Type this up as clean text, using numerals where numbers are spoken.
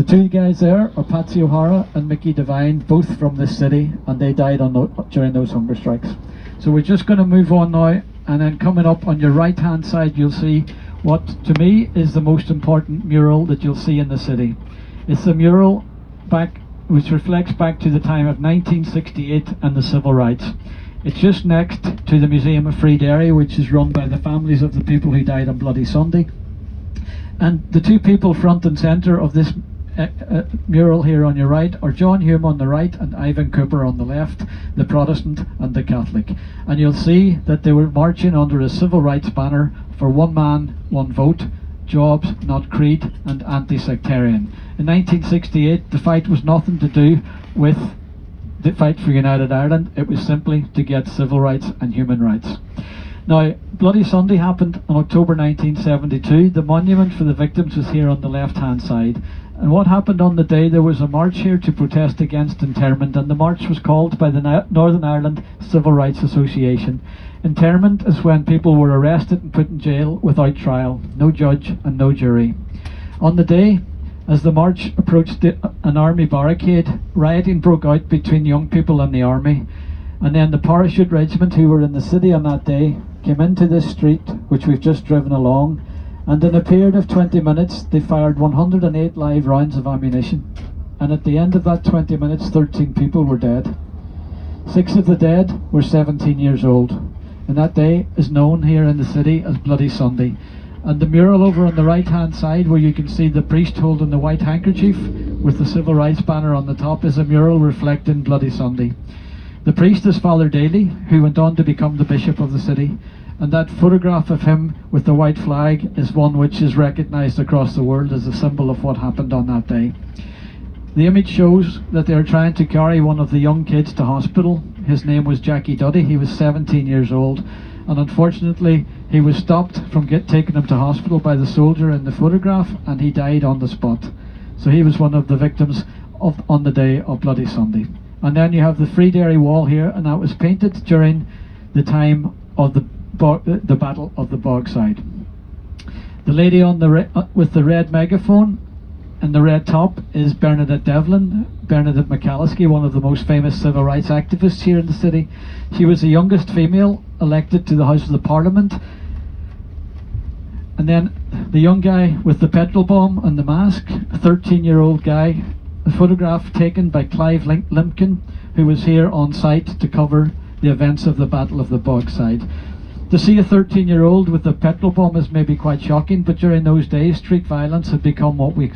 The two guys there are Patsy O'Hara and Mickey Devine, both from this city, and they died during those hunger strikes. So we're just going to move on now, and then coming up on your right hand side you'll see what to me is the most important mural that you'll see in the city. It's a mural which reflects back to the time of 1968 and the civil rights. It's just next to the Museum of Free Derry, which is run by the families of the people who died on Bloody Sunday. And the two people front and centre of this mural here on your right are John Hume on the right and Ivan Cooper on the left, the Protestant and the Catholic. And you'll see that they were marching under a civil rights banner for one man, one vote, jobs, not creed, and anti-sectarian. In 1968, the fight was nothing to do with the fight for United Ireland. It was simply to get civil rights and human rights. Now, Bloody Sunday happened on October 1972. The monument for the victims was here on the left-hand side. And what happened on the day, there was a march here to protest against internment, and the march was called by the Northern Ireland Civil Rights Association. Internment is when people were arrested and put in jail without trial, no judge and no jury. On the day, as the march approached an army barricade, rioting broke out between young people and the army. And then the parachute regiment, who were in the city on that day, came into this street, which we've just driven along, and in a period of 20 minutes they fired 108 live rounds of ammunition. And at the end of that 20 minutes, 13 people were dead. 6 of the dead were 17 years old. And that day is known here in the city as Bloody Sunday. And the mural over on the right hand side, where you can see the priest holding the white handkerchief with the civil rights banner on the top, is a mural reflecting Bloody Sunday. The priest is Father Daly, who went on to become the bishop of the city, and that photograph of him with the white flag is one which is recognised across the world as a symbol of what happened on that day. The image shows that they are trying to carry one of the young kids to hospital. His name was Jackie Duddy. He was 17 years old, and unfortunately he was stopped from taking him to hospital by the soldier in the photograph, and he died on the spot. So he was one of the victims on the day of Bloody Sunday. And then you have the Free Derry wall here, and that was painted during the time of the Battle of the Bogside. The lady on with the red megaphone and the red top is Bernadette Devlin, Bernadette McCalliskey, one of the most famous civil rights activists here in the city. She was the youngest female elected to the House of the Parliament. And then the young guy with the petrol bomb and the mask, a 13-year-old guy, a photograph taken by Clive Limpkin, who was here on site to cover the events of the Battle of the Bogside. To see a 13-year-old with a petrol bomb is maybe quite shocking, but during those days street violence had become what we